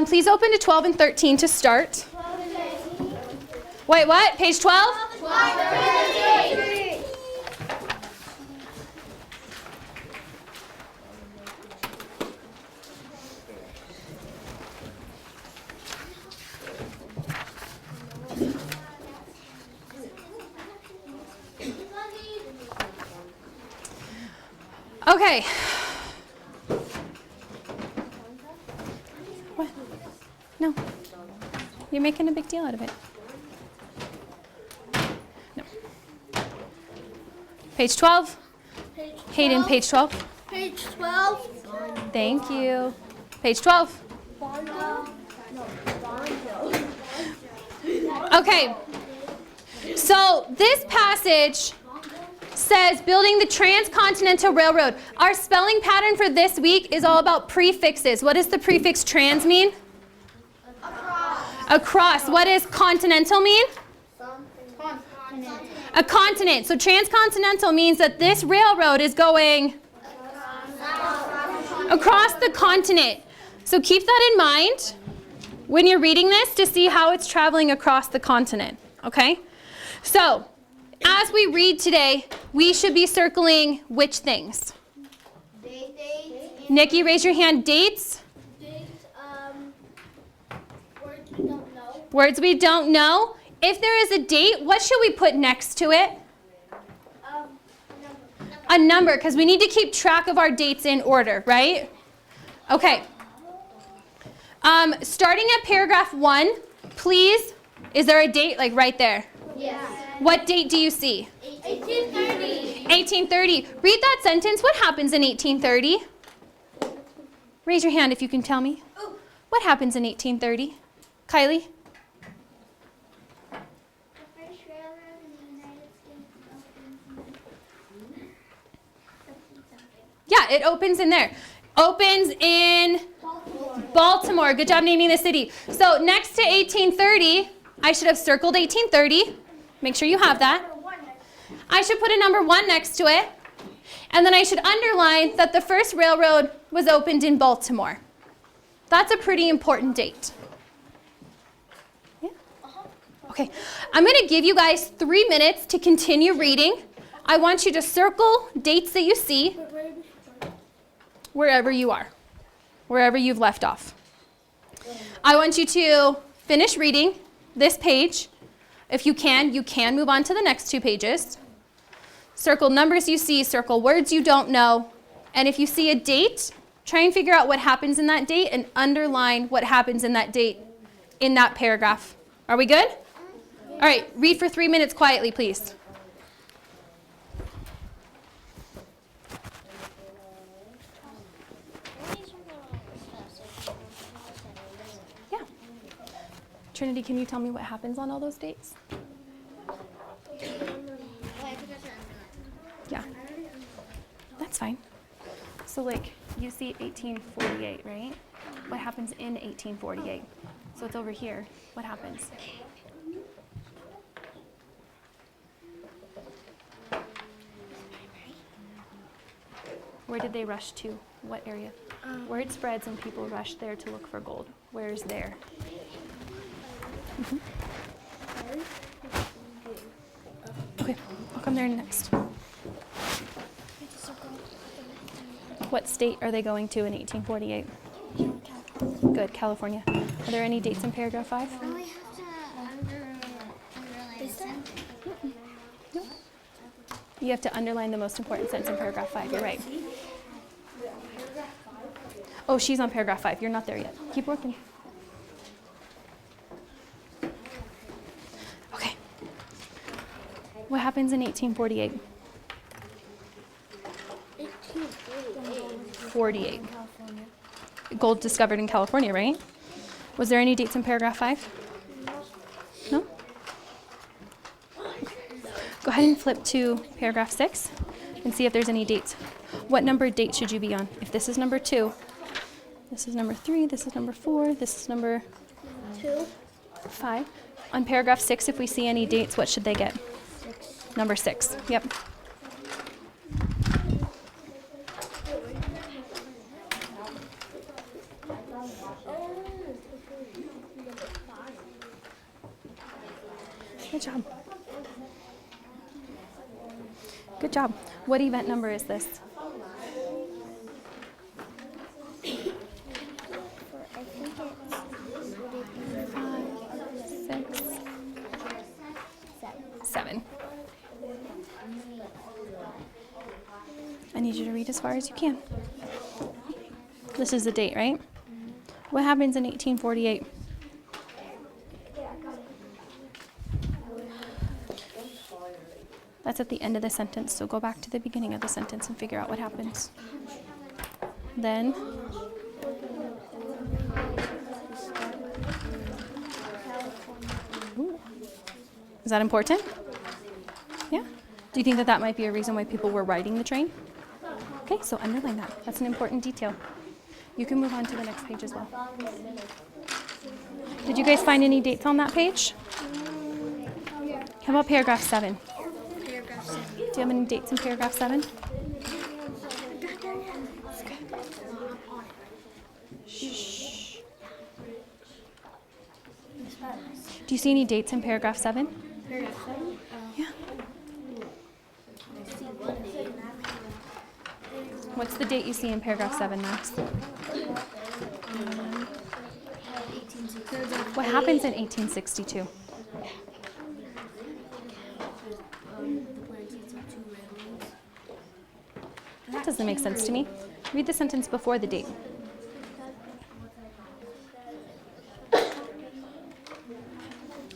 Please open to 12 and 13 to start. Wait, what? Page 12? 13. Okay. What? No. You're making a big deal out of it. No. Page 12. Hayden, page 12. Page 12. Thank you. Page 12. Okay. So this passage says building the Transcontinental Railroad. Our spelling pattern for this week is all about prefixes. What does the prefix trans mean? Across. What does continental mean? A continent. So transcontinental means that this railroad is going across the continent. So keep that in mind when you're reading this to see how it's traveling across the continent. Okay? So as we read today, we should be circling which things? Dates. Nikki, raise your hand. Dates. Words we don't know. Words we don't know. If there is a date, what should we put next to it? A number, because we need to keep track of our dates in order, right? Okay. Starting at paragraph 1, please, is there a date like right there? Yes. What date do you see? 1830. 1830. Read that sentence. What happens in 1830? Raise your hand if you can tell me. What happens in 1830? Kylie? The first railroad in the United States opens. Yeah, it opens in there. Opens in Baltimore. Good job naming the city. So next to 1830, I should have circled 1830. Make sure you have that. I should put a number 1 next to it. And then I should underline that the first railroad was opened in Baltimore. That's a pretty important date. Yeah? Okay, I'm going to give you guys 3 minutes to continue reading. I want you to circle dates that you see wherever you are, wherever you've left off. I want you to finish reading this page. If you can move on to the next 2 pages. Circle numbers you see, circle words you don't know. And if you see a date, try and figure out what happens in that date and underline what happens in that date in that paragraph. Are we good? All right, read for 3 minutes quietly, please. Yeah. Trinity, can you tell me what happens on all those dates? Yeah. That's fine. So like you see 1848, right? What happens in 1848? So it's over here. What happens? Where did they rush to? What area? Word spreads and people rush there to look for gold. Where is there? Okay, I'll come there next. What state are they going to in 1848? Good, California. Are there any dates in paragraph 5? We have to underline something. No. You have to underline the most important sentence in paragraph 5. You're right. Oh, she's on paragraph 5. You're not there yet. Keep working. Okay. What happens in 1848? 48. Gold discovered in California, right? Was there any dates in paragraph 5? No? Go ahead and flip to paragraph 6 and see if there's any dates. What number date should you be on? If this is number 2, this is number 3, this is number 4, this is number 5. On paragraph 6, if we see any dates, what should they get? Number 6. Yep. job. Good job. What event number is this? I think it's, would it be 6, 7. I need you to read as far as you can. This is the date, right? What happens in 1848? That's at the end of the sentence, so go back to the beginning of the sentence and figure out what happens. Then, ooh. Is that important? Yeah? Do you think that that might be a reason why people were riding the train? Okay, so underline that. That's an important detail. You can move on to the next page as well. Did you guys find any dates on that page? How about paragraph 7? paragraph 7? Do you have any dates in paragraph 7? Shh. Do you see any dates in paragraph 7? Paragraph 7? Yeah. What's the date you see in paragraph 7, Max? What happens in 1862? That doesn't make sense to me. Read the sentence before the date.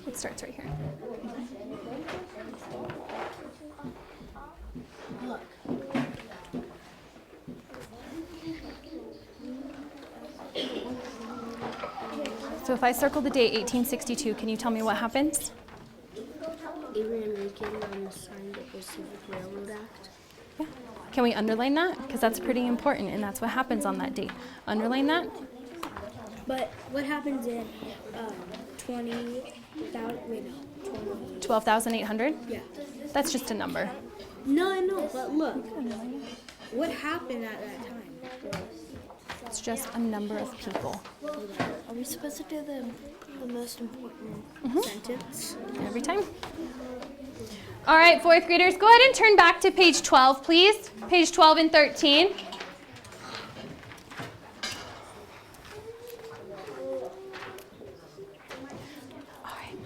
It starts right here. So if I circle the date 1862, can you tell me what happens? Abraham Lincoln signed the Pacific Railroad Act. Yeah. Can we underline that? Because that's pretty important, and that's what happens on that date. Underline that. But what happens in 20,000? Wait, no, 20. 12,800? Yeah. That's just a number. No, I know, but look, what happened at that time? It's just a number of people. Are we supposed to do the most important sentence? Every time. All right, 4th graders, go ahead and turn back to page 12, please. Page 12 and 13. All right.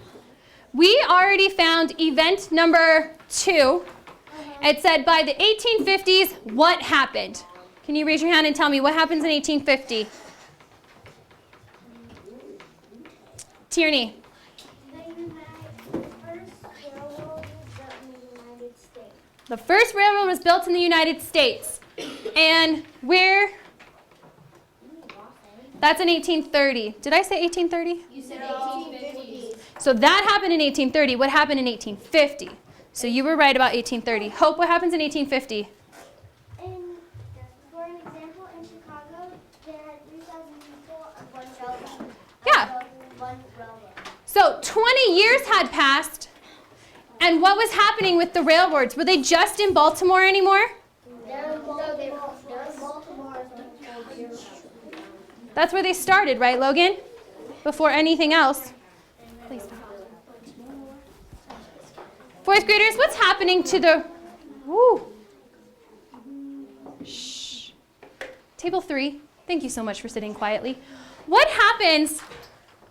We already found event number 2. It said by the 1850s, what happened? Can you raise your hand and tell me what happens in 1850? Tierney. The first railroad was built in the United States. And where? That's in 1830. Did I say 1830? You said 1850. So that happened in 1830. What happened in 1850? So you were right about 1830. Hope, what happens in 1850? For an example, in Chicago, there are 3,000 people and one railroad. Yeah. One railroad. So 20 years had passed. And what was happening with the railroads? Were they just in Baltimore anymore? They're in Baltimore. That's where they started, right, Logan? Before anything else. Please stop. 4th graders, what's happening to the... Woo. Shh. Table 3. Thank you so much for sitting quietly. What happens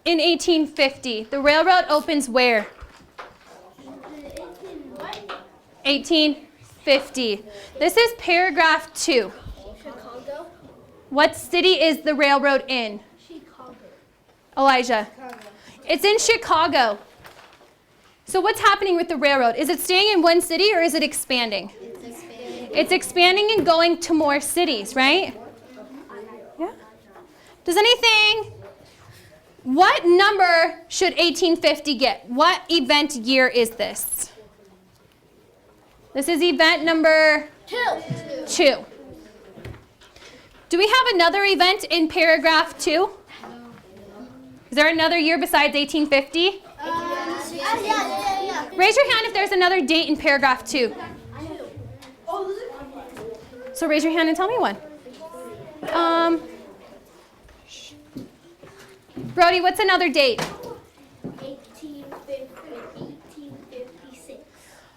in 1850? The railroad opens where? 1850. This is paragraph 2. Chicago? What city is the railroad in? Chicago. Elijah. It's in Chicago. So what's happening with the railroad? Is it staying in one city or is it expanding? It's expanding. It's expanding and going to more cities, right? Yeah. Does anything... What number should 1850 get? What event year is this? This is event number 2. Do we have another event in paragraph 2? Is there another year besides 1850? Yeah. Raise your hand if there's another date in paragraph 2. So raise your hand and tell me one. Brody, what's another date? 1850.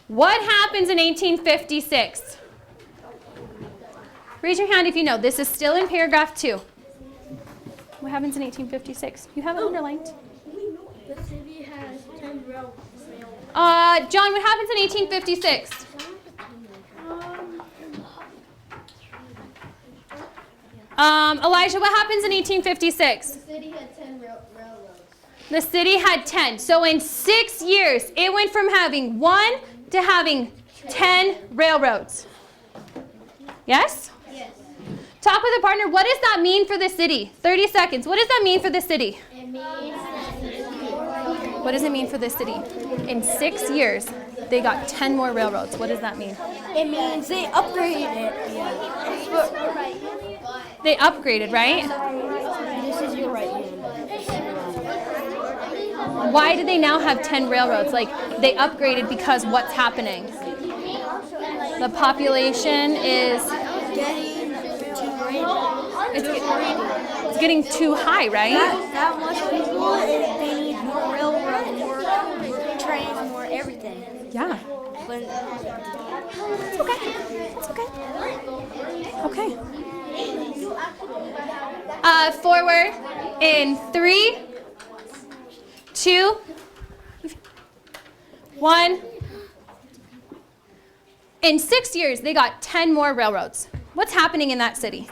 What happens in 1856? Raise your hand if you know. This is still in paragraph 2. What happens in 1856? You have it underlined. The city has 10 railroads. John, what happens in 1856? Elijah, what happens in 1856? The city had 10 railroads. The city had 10. So in 6 years, it went from having 1 to having 10 railroads. Yes? Yes. Talk with a partner. What does that mean for the city? 30 seconds. What does that mean for the city? It means What does it mean for the city? In 6 years, they got 10 more railroads. What does that mean? It means they upgraded it. They upgraded, right? This is your right hand. Why do they now have 10 railroads? Like, they upgraded because what's happening? The population is it's getting too high, right? That much people, they need more railroads, more trains, more everything. Yeah. But It's okay. It's okay. Okay. Forward in 3, 2, 1. In 6 years, they got 10 more railroads. What's happening in that city?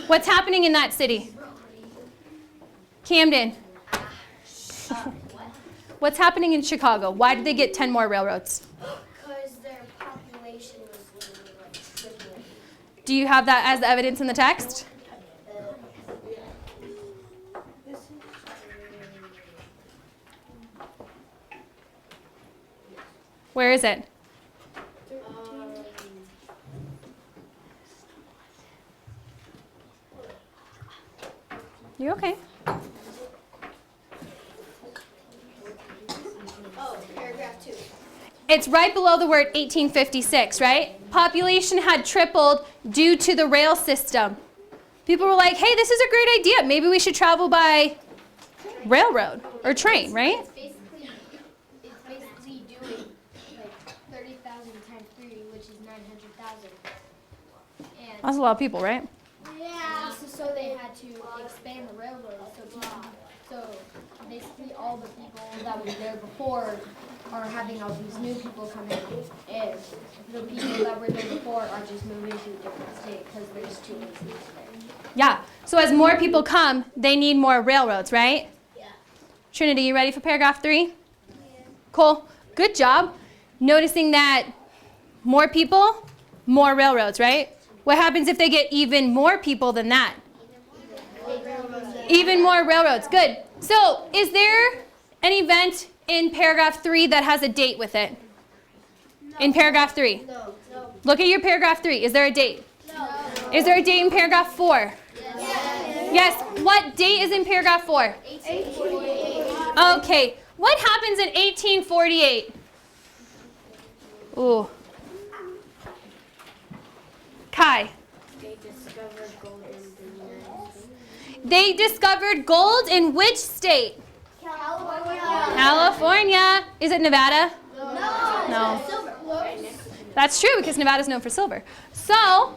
What's happening in that city? Camden. What's happening in Chicago? Why did they get 10 more railroads? because their population was literally like tripling. Do you have that as evidence in the text? Where is it? You okay? Oh, paragraph 2. It's right below the word 1856, right? Population had tripled due to the rail system. People were like, hey, this is a great idea. Maybe we should travel by railroad or train, right? It's basically doing like 30,000 times 3, which is 900,000. And That's a lot of people, right? yeah, so they had to expand the railroad. So basically all the people that were there before are having all these new people come in, and the people that were there before are just moving to a different state because there's too many states there. Yeah. So as more people come, they need more railroads, right? Yeah. Trinity, you ready for paragraph 3? Cool. Good job. Noticing that more people, more railroads, right? What happens if they get even more people than that? Even more railroads. Good. So is there an event in paragraph 3 that has a date with it? In paragraph 3? No. Look at your paragraph 3. Is there a date? No. Is there a date in paragraph 4? Yes. What date is in paragraph 4? 1848. Okay. What happens in 1848? Ooh. Kai. They discovered gold in the United States. They discovered gold in which state? California. California. Is it Nevada? No. No. Silver. That's true because Nevada's known for silver. So,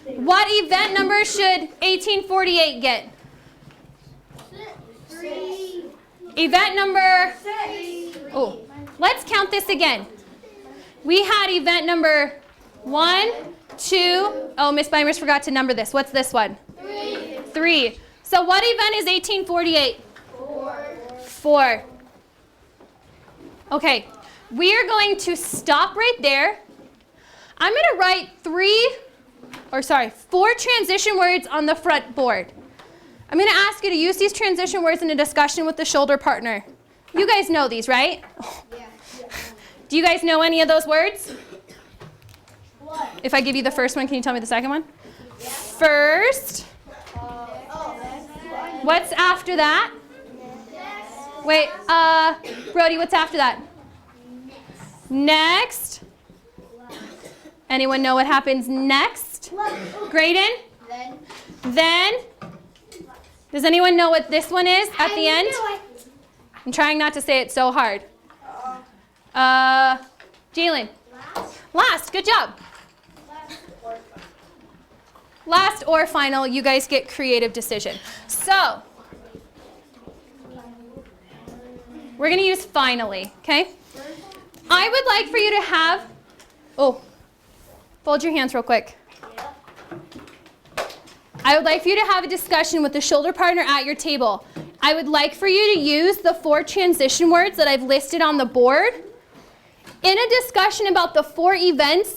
what event number should 1848 get? 3. Event number, 6. oh, let's count this again. We had event number 1, 2, oh, Miss Beimers forgot to number this. What's this one? 3. So what event is 1848? 4. Okay, we are going to stop right there. I'm going to write 4 transition words on the front board. I'm going to ask you to use these transition words in a discussion with the shoulder partner. You guys know these, right? Yeah. Do you guys know any of those words? What? If I give you the first one, can you tell me the second one? First. What's after that? Wait, Brody, what's after that? Next. Anyone know what happens next? Graydon? Then. Does anyone know what this one is at the end? I'm trying not to say it so hard. Jalen. Last. Good job. Last or final, you guys get creative decision. So, we're going to use finally, okay? I would like for you to have, fold your hands real quick. I would like for you to have a discussion with the shoulder partner at your table. I would like for you to use the 4 transition words that I've listed on the board in a discussion about the 4 events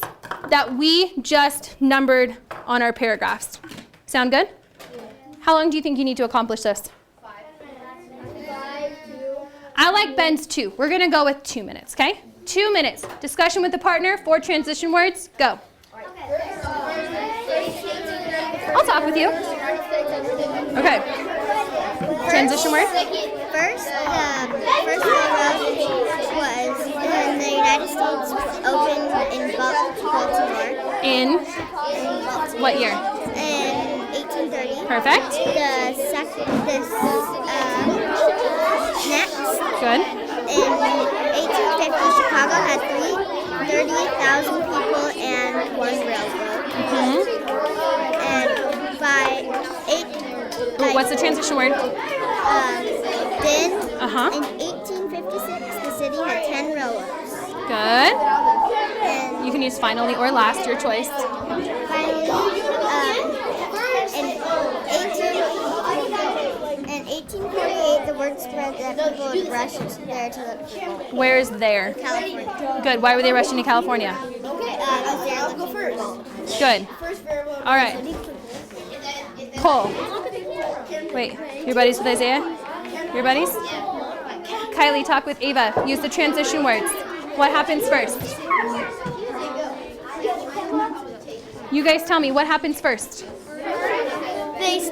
that we just numbered on our paragraphs. Sound good? How long do you think you need to accomplish this? 5. I like Ben's 2. We're going to go with 2 minutes, okay? 2 minutes. Discussion with the partner, 4 transition words, go. I'll talk with you. Okay. Transition word? First, first railroad was when the United States opened in Baltimore. In what year? In 1830. Perfect. Next, Good. in 1850, Chicago had 38,000 people and 1 railroad. And by What's the transition word? then, Uh-huh. in 1856, the city had 10 railroads. Good. And You can use finally or last, your choice. finally, in 1848, the word spread that people would rush there to look for gold. Where's there? California. Good. Why were they rushing to California? I was there. I'll go first. Good. All right. Cole. Wait, your buddies with Isaiah? Your buddies? Kylie, talk with Ava. Use the transition words. What happens first? You guys tell me, what happens first? They go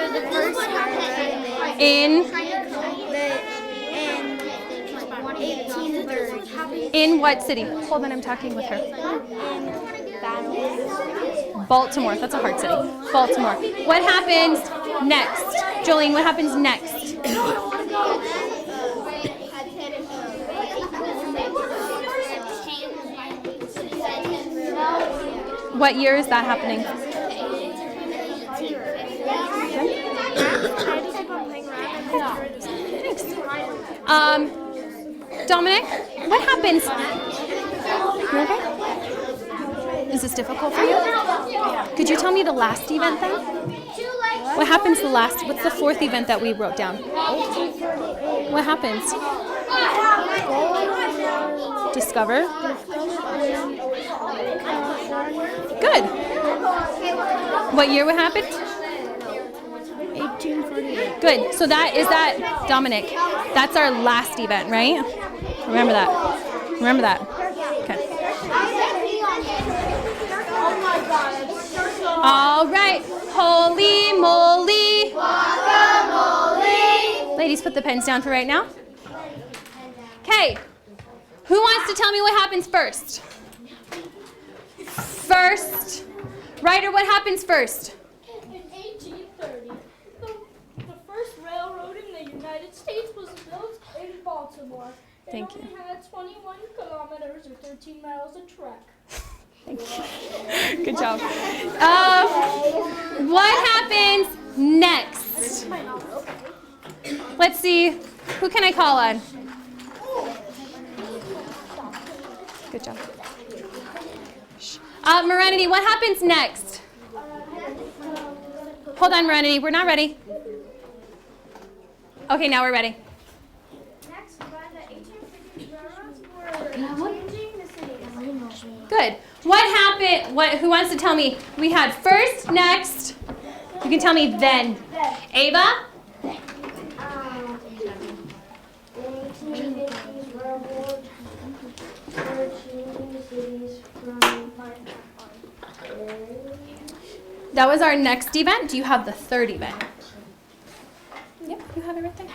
to the first railroad In 1830. in what city? Hold on, I'm talking with her. Baltimore. That's a hard city. Baltimore. What happens next? Jolene, what happens next? What year is that happening? Dominic, what happens? You okay? Is this difficult for you? Could you tell me the last event then? What happens the last? What's the 4th event that we wrote down? What happens? Discover. Good. What year what happened? 1848. Good. So that is that, Dominic. That's our last event, right? Remember that. Remember that. Okay. All right. Holy moly. Guacamole. Ladies, put the pens down for right now. Okay. Who wants to tell me what happens first? First. Ryder, what happens first? In 1830, the first railroad in the United States was built in Baltimore. Thank It only had 21 kilometers or 13 miles of track. Thank you. Good job. What happens next? Let's see. Who can I call on? Good job. Marinity, what happens next? Hold on, Marinity. We're not ready. Okay, now we're ready. Next, by the 1850s, railroads were changing the city. Good. What happened? Who wants to tell me? We had first, next. You can tell me then. Ava? In 1850s, railroads were changing the cities from That was our next event. Do you have the 3rd event? Yep, you have it right there.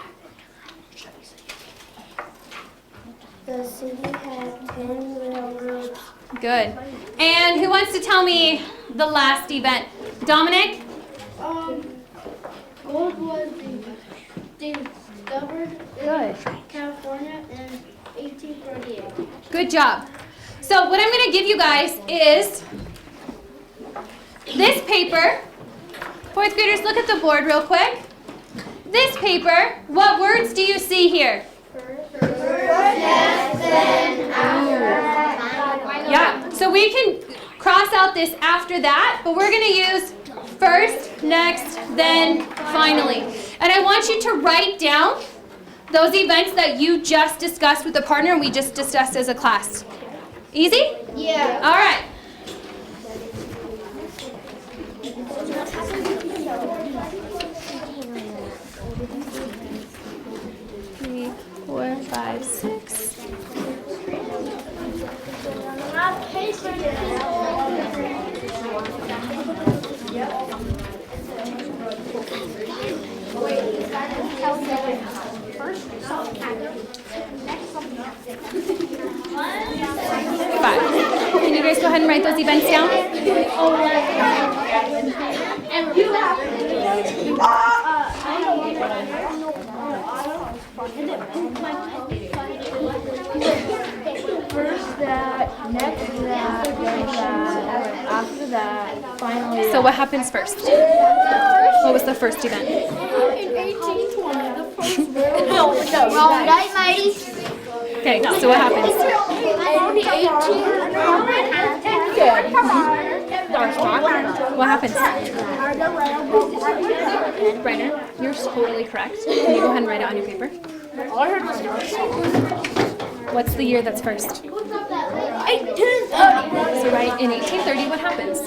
The city had 10 railroads. Good. And who wants to tell me the last event? Dominic? Gold was discovered in California in 1838. Good job. So what I'm going to give you guys is this paper. Fourth graders, look at the board real quick. This paper, what words do you see here? Yeah, so we can cross out this after that, but we're going to use first, next, then, finally. And I want you to write down those events that you just discussed with the partner and we just discussed as a class. Easy? Yeah. All right. Three, 4, 5, 6. Five. Can you guys go ahead and write those events down? First that, next that, then that, after that, finally. So what happens first? What was the first event? In 1820, the first Wrong night, mighty. Okay, so what happens? What happens? Brenner, you're totally correct. Can you go ahead and write it on your paper? What's the year that's first? 1830. So write in 1830, what happens?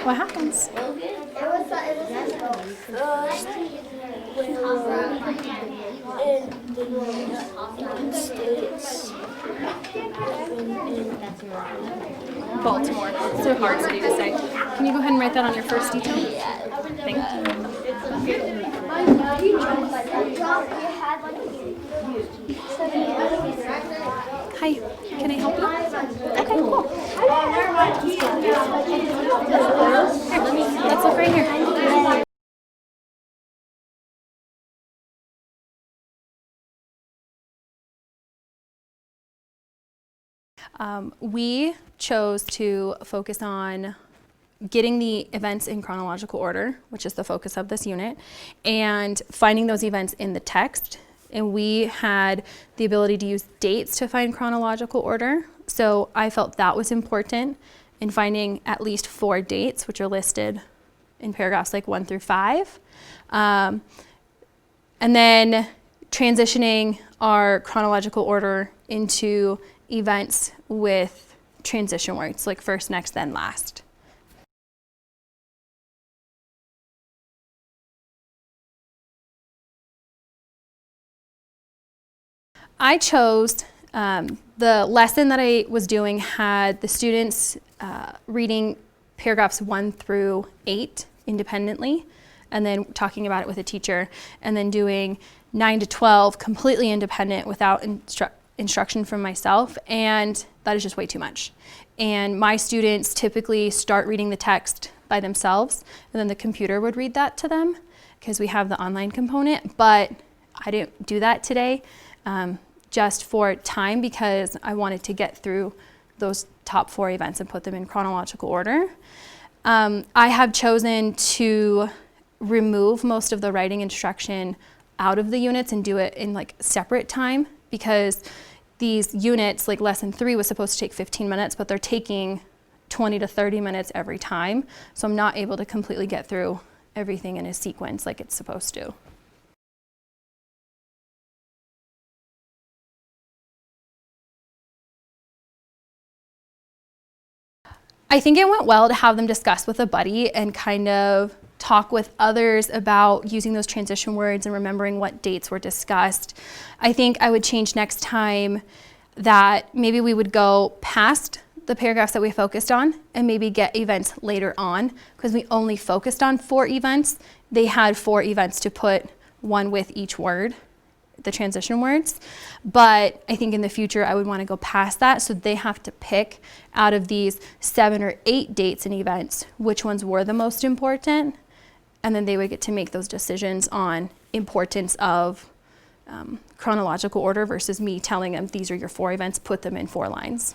What happens? Baltimore. It's so hard city to say. Can you go ahead and write that on your first detail? Thank you. Hi, can I help you? Okay, cool. Here, let's look right here. We chose to focus on getting the events in chronological order, which is the focus of this unit, and finding those events in the text. And we had the ability to use dates to find chronological order. So I felt that was important in finding at least 4 dates, which are listed in paragraphs like 1 through 5. And then transitioning our chronological order into events with transition words, like first, next, then, last. I chose the lesson that I was doing had the students reading paragraphs 1 through 8 independently, and then talking about it with a teacher, and then doing 9 to 12 completely independent without instruction from myself, and that is just way too much. And my students typically start reading the text by themselves, and then the computer would read that to them because we have the online component, but I didn't do that today. Just for time, because I wanted to get through those top 4 events and put them in chronological order. I have chosen to remove most of the writing instruction out of the units and do it in like separate time, because these units, like lesson 3 was supposed to take 15 minutes, but they're taking 20 to 30 minutes every time. So I'm not able to completely get through everything in a sequence like it's supposed to. I think it went well to have them discuss with a buddy and kind of talk with others about using those transition words and remembering what dates were discussed. I think I would change next time that maybe we would go past the paragraphs that we focused on and maybe get events later on, because we only focused on 4 events. They had 4 events to put, one with each word, the transition words. But I think in the future, I would want to go past that. So they have to pick out of these 7 or 8 dates and events, which ones were the most important. And then they would get to make those decisions on importance of chronological order versus me telling them these are your 4 events, put them in 4 lines.